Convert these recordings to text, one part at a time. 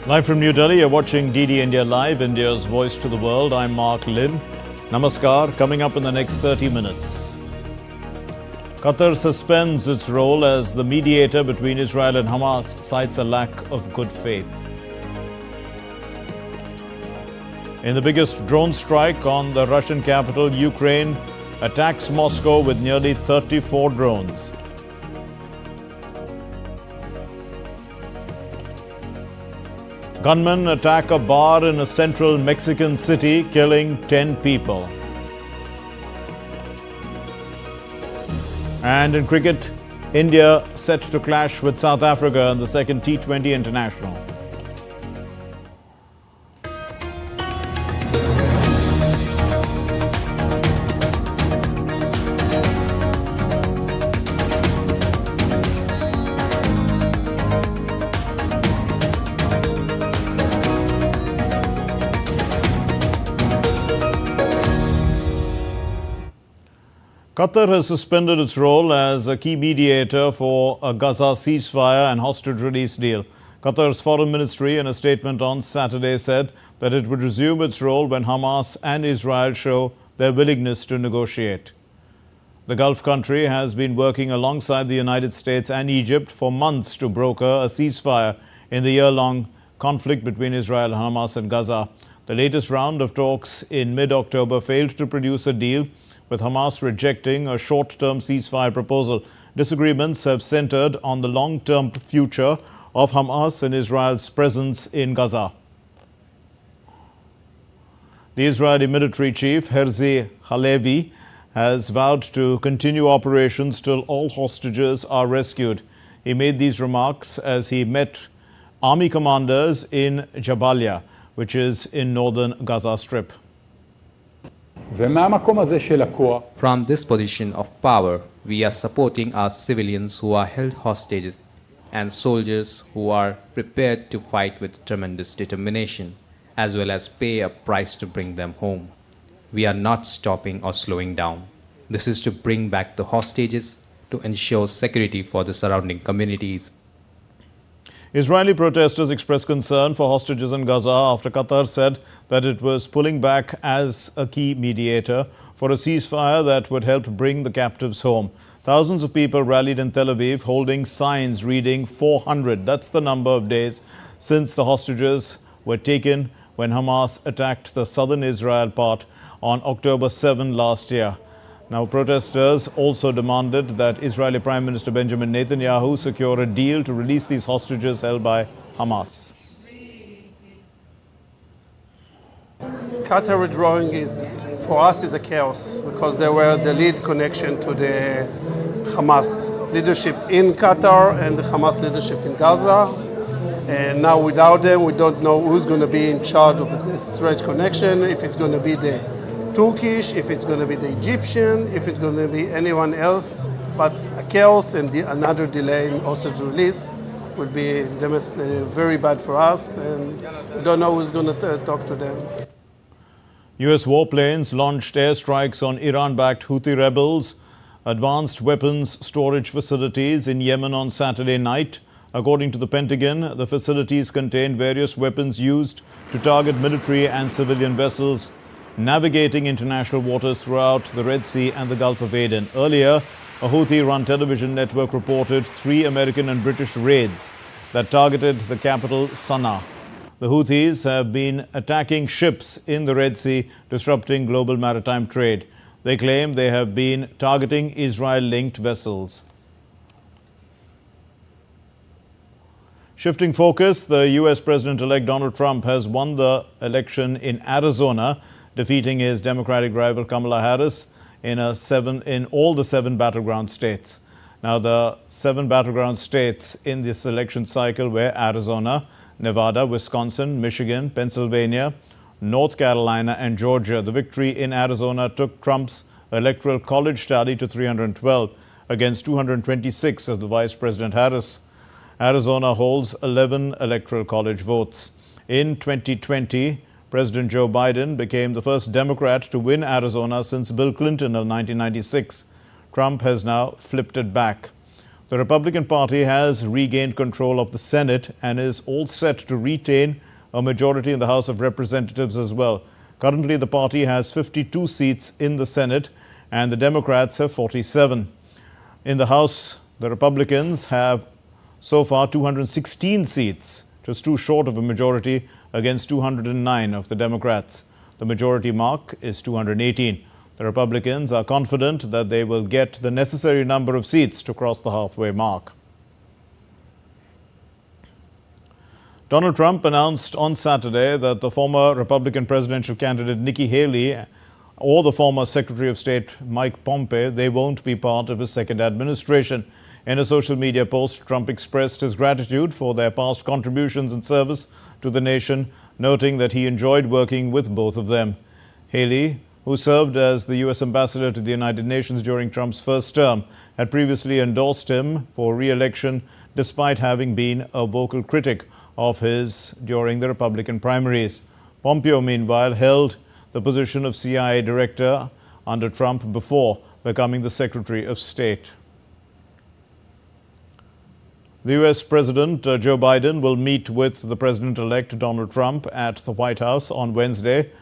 Live from New Delhi, you're watching DD India Live, India's voice to the world. I'm Mark Lynn. Namaskar. Coming up in the next 30 minutes. Qatar suspends its role as the mediator between Israel and Hamas, cites a lack of good faith. In the biggest drone strike on the Russian capital, Ukraine attacks Moscow with nearly 34 drones. Gunmen attack a bar in a central Mexican city, killing 10 people. And in cricket, India set to clash with South Africa in the second T20 International. Qatar has suspended its role as a key mediator for a Gaza ceasefire and hostage release deal. Qatar's foreign ministry in a statement on Saturday said that it would resume its role when Hamas and Israel show their willingness to negotiate. The Gulf country has been working alongside the United States and Egypt for months to broker a ceasefire in the year-long conflict between Israel, Hamas and Gaza. The latest round of talks in mid-October failed to produce a deal, with Hamas rejecting a short-term ceasefire proposal. Disagreements have centered on the long-term future of Hamas and Israel's presence in Gaza. The Israeli military chief, Herzi Halevi, has vowed to continue operations till all hostages are rescued. He made these remarks as he met army commanders in Jabalia, which is in northern Gaza Strip. From this position of power, we are supporting our civilians who are held hostages and soldiers who are prepared to fight with tremendous determination, as well as pay a price to bring them home. We are not stopping or slowing down. This is to bring back the hostages, to ensure security for the surrounding communities. Israeli protesters expressed concern for hostages in Gaza after Qatar said that it was pulling back as a key mediator for a ceasefire that would help bring the captives home. Thousands of people rallied in Tel Aviv holding signs reading 400. That's the number of days since the hostages were taken when Hamas attacked the southern Israel part on October 7 last year. Now, protesters also demanded that Israeli Prime Minister Benjamin Netanyahu secure a deal to release these hostages held by Hamas. Qatar withdrawing for us is a chaos because they were the lead connection to the Hamas leadership in Qatar and the Hamas leadership in Gaza. And now without them, we don't know who's going to be in charge of this threat connection, if it's going to be the Turkish, if it's going to be the Egyptian, if it's going to be anyone else. But a chaos and another delay in hostage release will be very bad for us, and we don't know who's going to talk to them. U.S. warplanes launched airstrikes on Iran-backed Houthi rebels' advanced weapons storage facilities in Yemen on Saturday night. According to the Pentagon, the facilities contain various weapons used to target military and civilian vessels navigating international waters throughout the Red Sea and the Gulf of Aden. Earlier, a Houthi-run television network reported 3 American and British raids that targeted the capital, Sana'a. The Houthis have been attacking ships in the Red Sea, disrupting global maritime trade. They claim they have been targeting Israel-linked vessels. Shifting focus, the U.S. President-elect Donald Trump has won the election in Arizona, defeating his Democratic rival Kamala Harris in all the 7 battleground states. Now, the 7 battleground states in this election cycle were Arizona, Nevada, Wisconsin, Michigan, Pennsylvania, North Carolina, and Georgia. The victory in Arizona took Trump's electoral college tally to 312 against 226 of the Vice President Harris. Arizona holds 11 electoral college votes. In 2020, President Joe Biden became the first Democrat to win Arizona since Bill Clinton in 1996. Trump has now flipped it back. The Republican Party has regained control of the Senate and is all set to retain a majority in the House of Representatives as well. Currently, the party has 52 seats in the Senate and the Democrats have 47. In the House, the Republicans have so far 216 seats, just too short of a majority against 209 of the Democrats. The majority mark is 218. The Republicans are confident that they will get the necessary number of seats to cross the halfway mark. Donald Trump announced on Saturday that the former Republican presidential candidate Nikki Haley or the former Secretary of State Mike Pompeo, they won't be part of his second administration. In a social media post, Trump expressed his gratitude for their past contributions and service to the nation, noting that he enjoyed working with both of them. Haley, who served as the U.S. ambassador to the United Nations during Trump's first term, had previously endorsed him for re-election despite having been a vocal critic of his during the Republican primaries. Pompeo, meanwhile, held the position of CIA director under Trump before becoming the Secretary of State. The U.S. President Joe Biden will meet with the President-elect Donald Trump at the White House on Wednesday,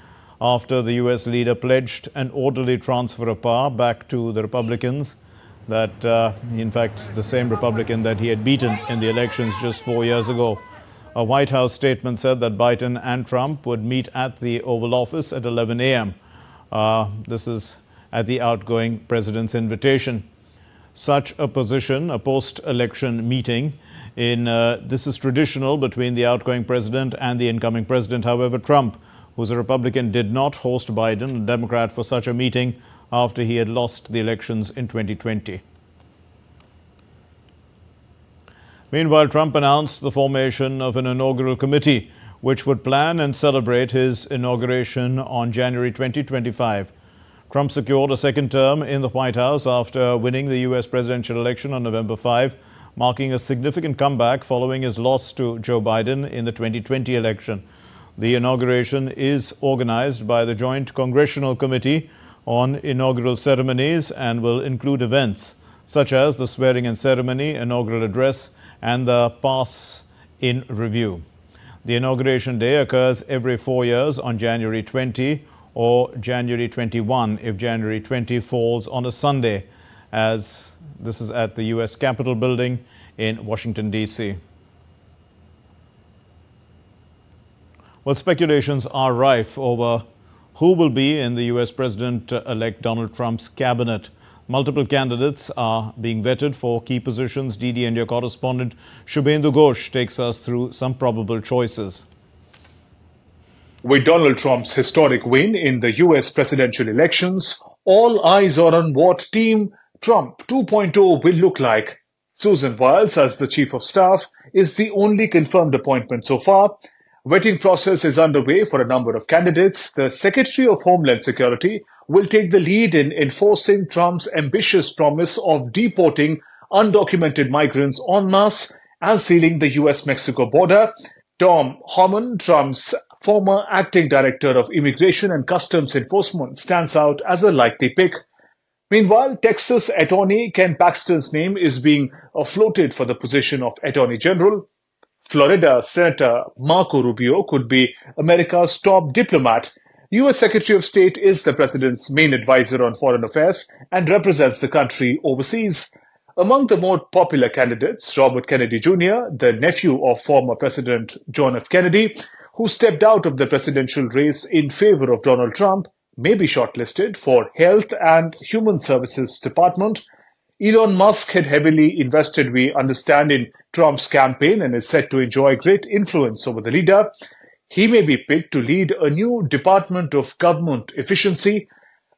after the U.S. leader pledged an orderly transfer of power back to the Republicans, in fact, the same Republican that he had beaten in the elections just 4 years ago. A White House statement said that Biden and Trump would meet at the Oval Office at 11 a.m. This is at the outgoing president's invitation. Such a position, a post-election meeting, this is traditional between the outgoing president and the incoming president. However, Trump, who's a Republican, did not host Biden, a Democrat, for such a meeting after he had lost the elections in 2020. Meanwhile, Trump announced the formation of an inaugural committee which would plan and celebrate his inauguration on January 2025. Trump secured a second term in the White House after winning the U.S. presidential election on November 5, marking a significant comeback following his loss to Joe Biden in the 2020 election. The inauguration is organized by the Joint Congressional Committee on Inaugural Ceremonies and will include events such as the swearing-in ceremony, inaugural address, and the pass-in review. The inauguration day occurs every 4 years on January 20 or January 21 if January 20 falls on a Sunday, as this is at the U.S. Capitol building in Washington, D.C. Well, speculations are rife over who will be in the U.S. President-elect Donald Trump's cabinet. Multiple candidates are being vetted for key positions. DD India correspondent Shubhendu Ghosh takes us through some probable choices. With Donald Trump's historic win in the U.S. presidential elections, all eyes are on what Team Trump 2.0 will look like. Susan Wiles, as the Chief of Staff, is the only confirmed appointment so far. Vetting process is underway for a number of candidates. The Secretary of Homeland Security will take the lead in enforcing Trump's ambitious promise of deporting undocumented migrants en masse and sealing the U.S.-Mexico border. Tom Homan, Trump's former acting director of Immigration and Customs Enforcement, stands out as a likely pick. Meanwhile, Texas attorney Ken Paxton's name is being floated for the position of Attorney General. Florida Senator Marco Rubio could be America's top diplomat. U.S. Secretary of State is the president's main advisor on foreign affairs and represents the country overseas. Among the more popular candidates, Robert Kennedy Jr., the nephew of former President John F. Kennedy, who stepped out of the presidential race in favor of Donald Trump, may be shortlisted for Health and Human Services Department. Elon Musk had heavily invested, we understand, in Trump's campaign and is set to enjoy great influence over the leader. He may be picked to lead a new Department of Government Efficiency.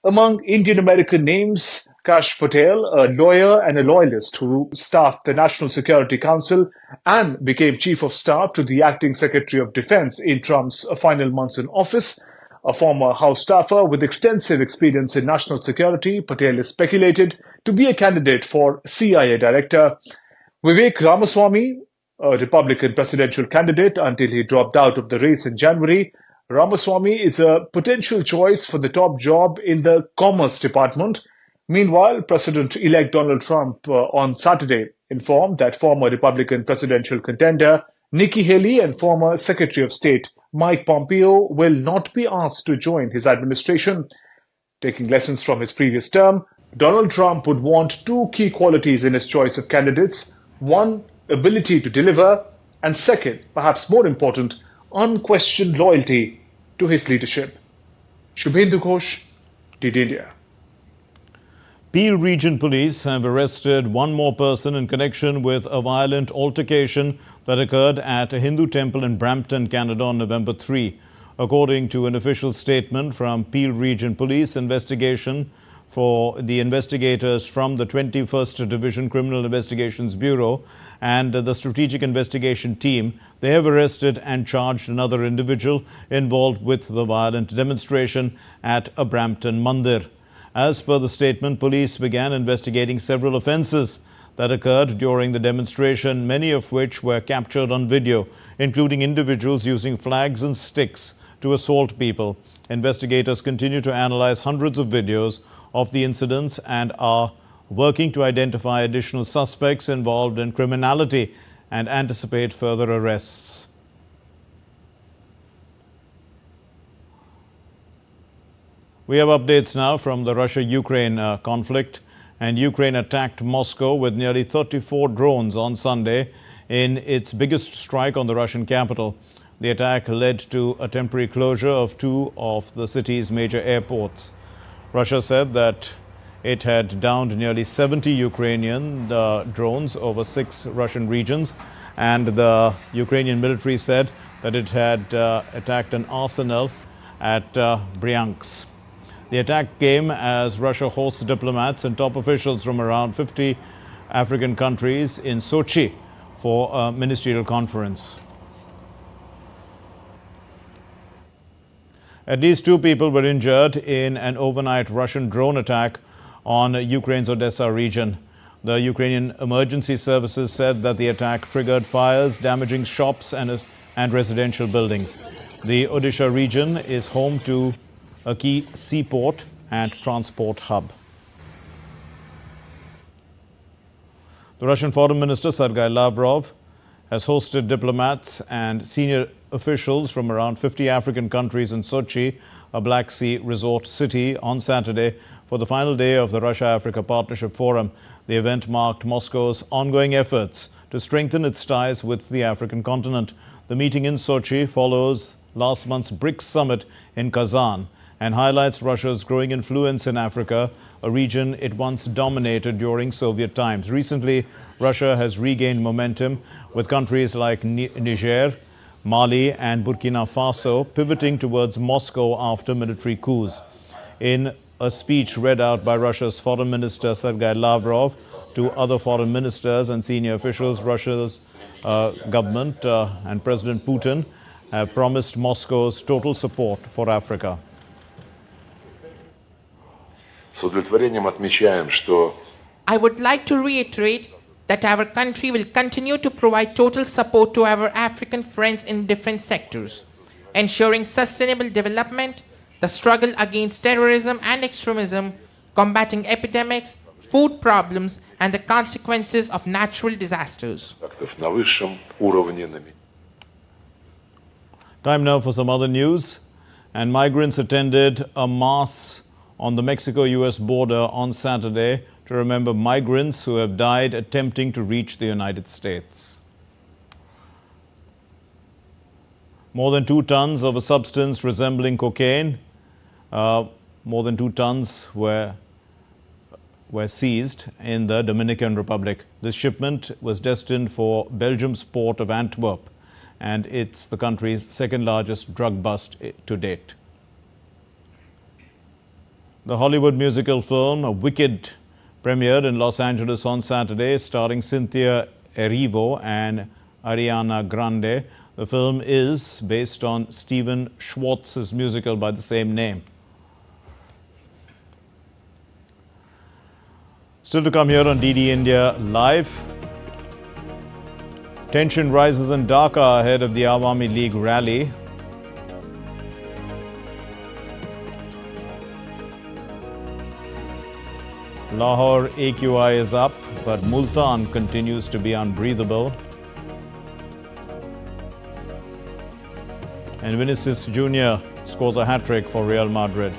Among Indian-American names, Kash Patel, a lawyer and a loyalist who staffed the National Security Council and became Chief of Staff to the Acting Secretary of Defense in Trump's final months in office. A former House staffer with extensive experience in national security, Patel is speculated to be a candidate for CIA director. Vivek Ramaswamy, a Republican presidential candidate until he dropped out of the race in January. Ramaswamy is a potential choice for the top job in the Commerce Department. Meanwhile, President-elect Donald Trump on Saturday informed that former Republican presidential contender Nikki Haley and former Secretary of State Mike Pompeo will not be asked to join his administration. Taking lessons from his previous term, Donald Trump would want two key qualities in his choice of candidates. One, ability to deliver, and second, perhaps more important, unquestioned loyalty to his leadership. Shubhendu Ghosh, DD India. Peel Region Police have arrested one more person in connection with a violent altercation that occurred at a Hindu temple in Brampton, Canada on November 3. According to an official statement from Peel Region Police, investigation for the investigators from the 21st Division Criminal Investigations Bureau and the Strategic Investigation Team, they have arrested and charged another individual involved with the violent demonstration at a Brampton Mandir. As per the statement, police began investigating several offences that occurred during the demonstration, many of which were captured on video, including individuals using flags and sticks to assault people. Investigators continue to analyze hundreds of videos of the incidents and are working to identify additional suspects involved in criminality and anticipate further arrests. We have updates now from the Russia-Ukraine conflict, and Ukraine attacked Moscow with nearly 34 drones on Sunday in its biggest strike on the Russian capital. The attack led to a temporary closure of two of the city's major airports. Russia said that it had downed nearly 70 Ukrainian drones over 6 Russian regions, and the Ukrainian military said that it had attacked an arsenal at Bryansk. The attack came as Russia hosts diplomats and top officials from around 50 African countries in Sochi for a ministerial conference. At least 2 people were injured in an overnight Russian drone attack on Ukraine's Odessa region. The Ukrainian emergency services said that the attack triggered fires, damaging shops and residential buildings. The Odessa region is home to a key seaport and transport hub. The Russian Foreign Minister Sergei Lavrov has hosted diplomats and senior officials from around 50 African countries in Sochi, a Black Sea resort city, on Saturday for the final day of the Russia-Africa Partnership Forum. The event marked Moscow's ongoing efforts to strengthen its ties with the African continent. The meeting in Sochi follows last month's BRICS summit in Kazan and highlights Russia's growing influence in Africa, a region it once dominated during Soviet times. Recently, Russia has regained momentum, with countries like Niger, Mali and Burkina Faso pivoting towards Moscow after military coups. In a speech read out by Russia's Foreign Minister Sergei Lavrov to other foreign ministers and senior officials, Russia's government and President Putin have promised Moscow's total support for Africa. I would like to reiterate that our country will continue to provide total support to our African friends in different sectors, ensuring sustainable development, the struggle against terrorism and extremism, combating epidemics, food problems, and the consequences of natural disasters. Time now for some other news. And migrants attended a mass on the Mexico-US border on Saturday to remember migrants who have died attempting to reach the United States. More than 2 tons of a substance resembling cocaine, more than 2 tons were seized in the Dominican Republic. This shipment was destined for Belgium's port of Antwerp, and it's the country's 2nd largest drug bust to date. The Hollywood musical film Wicked premiered in Los Angeles on Saturday, starring Cynthia Erivo and Ariana Grande. The film is based on Stephen Schwartz's musical by the same name. Still to come here on DD India Live. Tension rises in Dhaka ahead of the Awami League rally. Lahore AQI is up, but Multan continues to be unbreathable. And Vinicius Jr. scores a hat-trick for Real Madrid.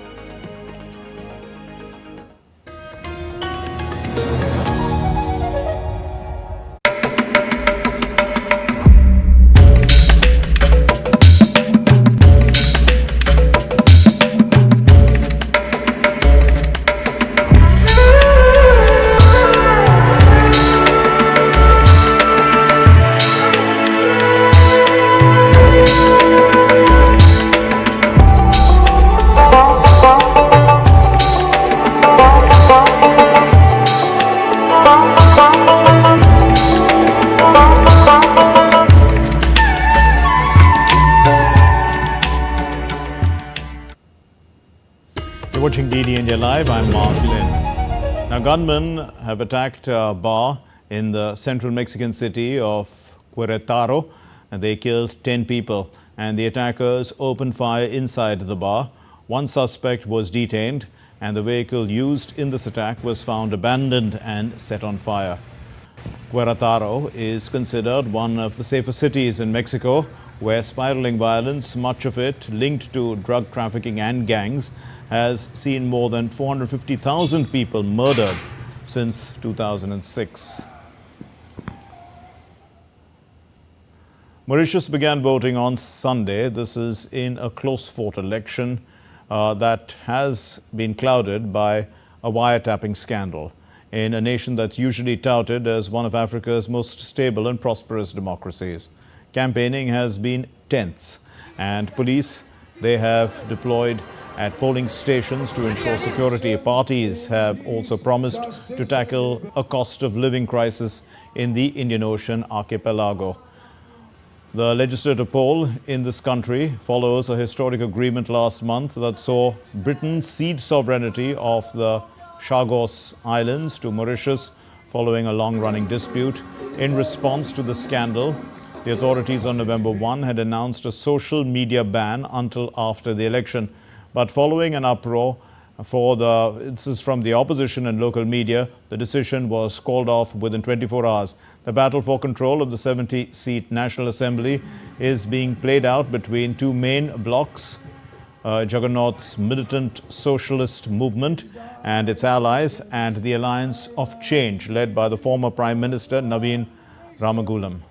You're watching DD India Live. I'm Mark Lynn. Now, gunmen have attacked a bar in the central Mexican city of Querétaro, and they killed 10 people. And the attackers opened fire inside the bar. One suspect was detained, and the vehicle used in this attack was found abandoned and set on fire. Querétaro is considered one of the safer cities in Mexico, where spiraling violence, much of it linked to drug trafficking and gangs, has seen more than 450,000 people murdered since 2006. Mauritius began voting on Sunday. This is in a close-fought election that has been clouded by a wiretapping scandal in a nation that's usually touted as one of Africa's most stable and prosperous democracies. Campaigning has been tense, and police, they have deployed at polling stations to ensure security. Parties have also promised to tackle a cost of living crisis in the Indian Ocean archipelago. The legislative poll in this country follows a historic agreement last month that saw Britain cede sovereignty of the Chagos Islands to Mauritius following a long-running dispute. In response to the scandal, the authorities on November 1 had announced a social media ban until after the election. But following an uproar this is from the opposition and local media, the decision was called off within 24 hours. The battle for control of the 70-seat National Assembly is being played out between two main blocs, Juggernauts Militant Socialist Movement and its allies, and the Alliance of Change, led by the former Prime Minister Naveen Ramagulam.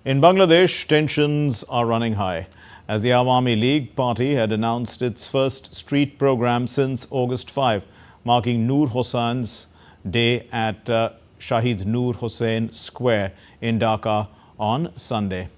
In Bangladesh, tensions are running high as the Awami League party had announced its first street program since August 5, marking Noor Hossain's day at Shahid Noor Hossain Square in Dhaka on Sunday.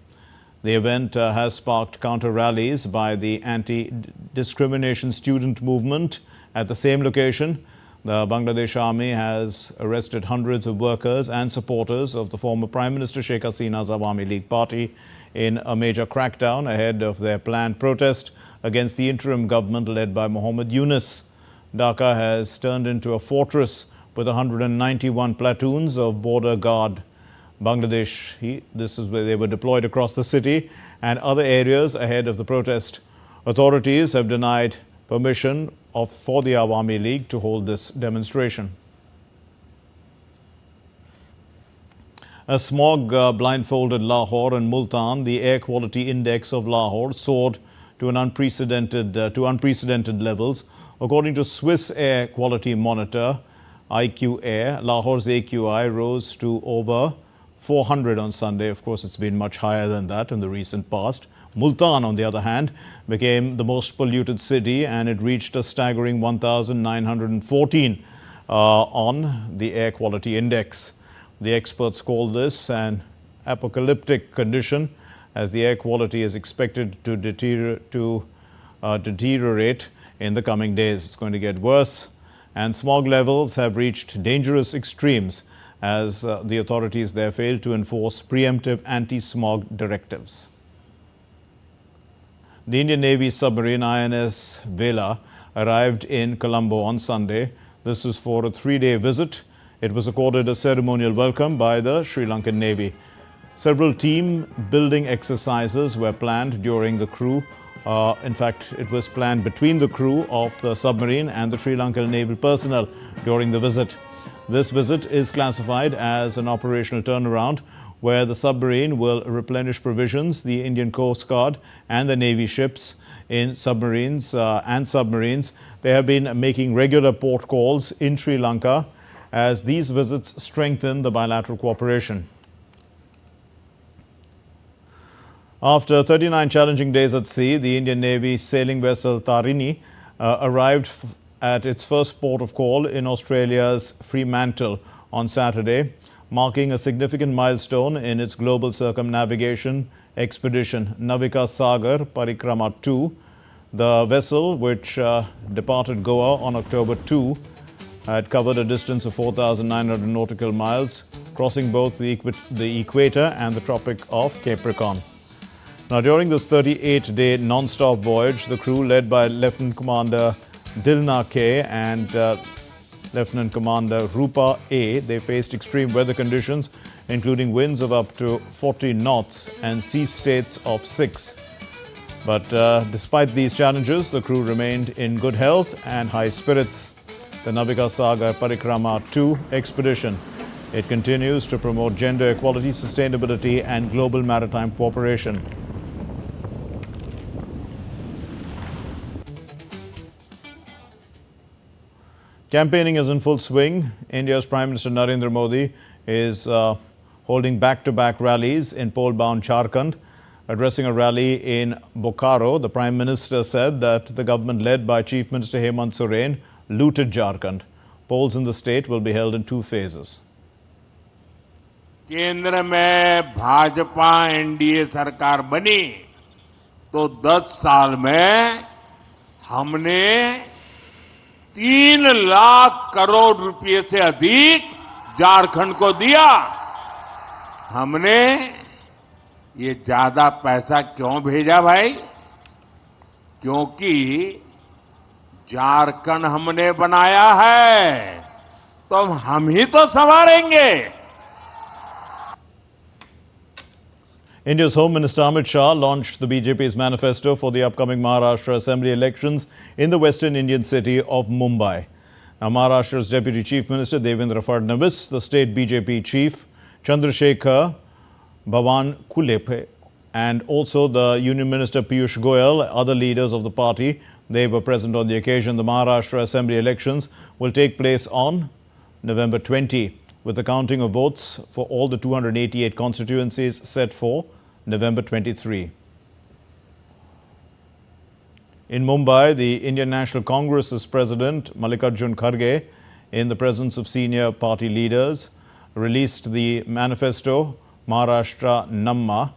The event has sparked counter-rallies by the anti-discrimination student movement at the same location. The Bangladesh Army has arrested hundreds of workers and supporters of the former Prime Minister Sheikh Hasina's Awami League party in a major crackdown ahead of their planned protest against the interim government led by Mohammed Yunus. Dhaka has turned into a fortress with 191 platoons of border guard. Bangladesh, this is where they were deployed across the city and other areas ahead of the protest. Authorities have denied permission for the Awami League to hold this demonstration. As smog blindfolded Lahore and Multan, the air quality index of Lahore soared to unprecedented levels. According to Swiss air quality monitor IQ Air, Lahore's AQI rose to over 400 on Sunday. Of course, it's been much higher than that in the recent past. Multan, on the other hand, became the most polluted city, and it reached a staggering 1,914 on the air quality index. The experts call this an apocalyptic condition, as the air quality is expected to deteriorate in the coming days. It's going to get worse, and smog levels have reached dangerous extremes as the authorities there failed to enforce preemptive anti-smog directives. The Indian Navy submarine INS Vela arrived in Colombo on Sunday. This is for a 3-day visit. It was accorded a ceremonial welcome by the Sri Lankan Navy. Several team building exercises were planned during the crew In fact, it was planned between the crew of the submarine and the Sri Lankan naval personnel during the visit. This visit is classified as an operational turnaround, where the submarine will replenish provisions the Indian Coast Guard and the Navy ships in submarines. They have been making regular port calls in Sri Lanka as these visits strengthen the bilateral cooperation. After 39 challenging days at sea, the Indian Navy sailing vessel Tarini arrived at its first port of call in Australia's Fremantle on Saturday, marking a significant milestone in its global circumnavigation expedition, Navika Sagar Parikrama 2. The vessel, which departed Goa on October 2, had covered a distance of 4,900 nautical miles, crossing both the equator and the Tropic of Capricorn. Now, during this 38-day non-stop voyage, the crew led by Lieutenant Commander Dilna K and Lieutenant Commander Rupa A, they faced extreme weather conditions, including winds of up to 40 knots and sea states of 6. But despite these challenges, the crew remained in good health and high spirits. The Navika Sagar Parikrama 2 expedition, it continues to promote gender equality, sustainability and global maritime cooperation. Campaigning is in full swing. India's Prime Minister Narendra Modi is holding back-to-back rallies in poll-bound Jharkhand. Addressing a rally in Bokaro, the Prime Minister said that the government led by Chief Minister Hemant Soren looted Jharkhand. Polls in the state will be held in 2 phases. केंद्र में Bhajpa NDA सरकार बनी तो 10 साल में हमने 3 लाख करोड़ रुपए से अधिक झारखंड को दिया। हमने ये ज्यादा पैसा क्यों भेजा भाई? क्योंकि झारखंड हमने बनाया है तो हम ही तो संवारेंगे। India's Home Minister Amit Shah launched the BJP's manifesto for the upcoming Maharashtra Assembly elections in the western Indian city of Mumbai. Now, Maharashtra's Deputy Chief Minister Devendra Fadnavis, the state BJP chief Chandrasekhar Bavankulep, and also the Union Minister Piyush Goyal, other leaders of the party, they were present on the occasion. The Maharashtra Assembly elections will take place on November 20, with the counting of votes for all the 288 constituencies set for November 23. In Mumbai, the Indian National Congress's President Mallikarjun Kharge, in the presence of senior party leaders, released the manifesto Maharashtra Namma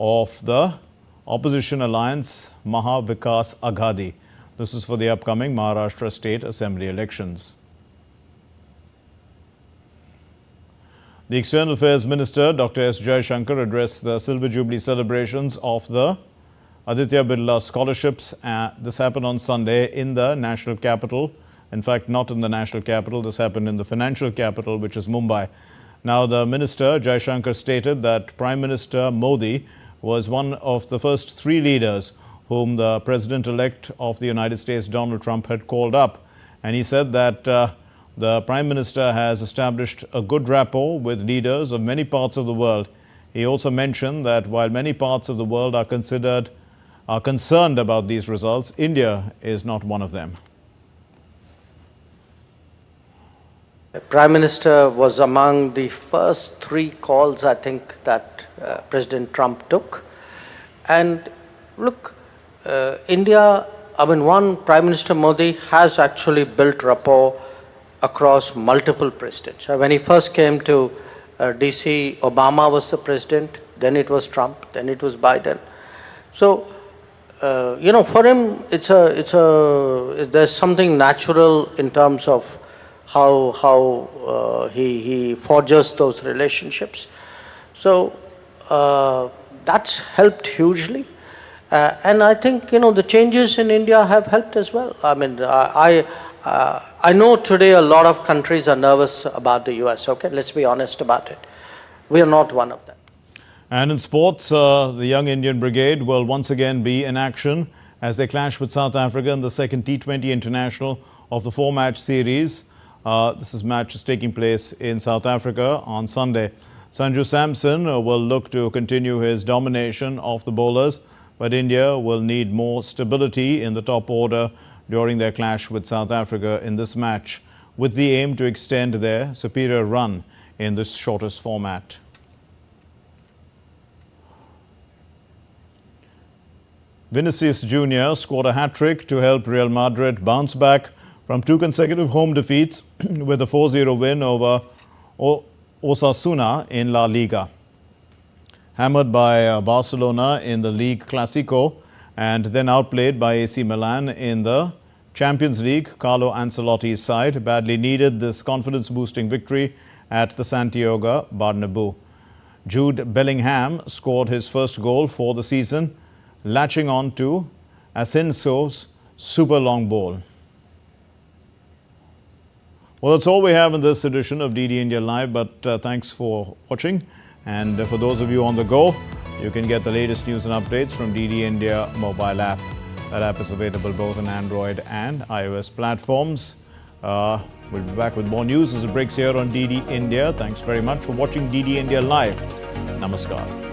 of the opposition alliance Maha Vikas Aghadi. This is for the upcoming Maharashtra State Assembly elections. The External Affairs Minister, Dr. S. Jaishankar, addressed the Silver Jubilee celebrations of the Aditya Birla Scholarships. This happened on Sunday in the national capital. In fact, not in the national capital. This happened in the financial capital, which is Mumbai. Now, the Minister, Jaishankar, stated that Prime Minister Modi was one of the first 3 leaders whom the President-elect of the United States, Donald Trump, had called up. And he said that the Prime Minister has established a good rapport with leaders of many parts of the world. He also mentioned that while many parts of the world are concerned about these results, India is not one of them. The Prime Minister was among the first 3 calls, I think, that President Trump took. And look, India, Prime Minister Modi has actually built rapport across multiple presidents. When he first came to DC, Obama was the president, then it was Trump, then it was Biden. So, for him, there's something natural in terms of how he forges those relationships. So, that's helped hugely. And I think, the changes in India have helped as well. I know today a lot of countries are nervous about the US, okay? Let's be honest about it. We are not one of them. And in sports, the Young Indian Brigade will once again be in action as they clash with South Africa in the second T20 International of the four-match series. This match is taking place in South Africa on Sunday. Sanju Samson will look to continue his domination of the bowlers, but India will need more stability in the top order during their clash with South Africa in this match, with the aim to extend their superior run in this shortest format. Vinicius Jr. scored a hat-trick to help Real Madrid bounce back from two consecutive home defeats with a 4-0 win over Osasuna in La Liga. Hammered by Barcelona in the League Clasico and then outplayed by AC Milan in the Champions League, Carlo Ancelotti's side badly needed this confidence-boosting victory at the Santiago Bernabeu. Jude Bellingham scored his first goal for the season, latching on to Asensio's super long ball. Well, that's all we have in this edition of DD India Live, but thanks for watching. And for those of you on the go, you can get the latest news and updates from DD India mobile app. That app is available both on Android and iOS platforms. We'll be back with more news as it breaks here on DD India. Thanks very much for watching DD India Live. Namaskar.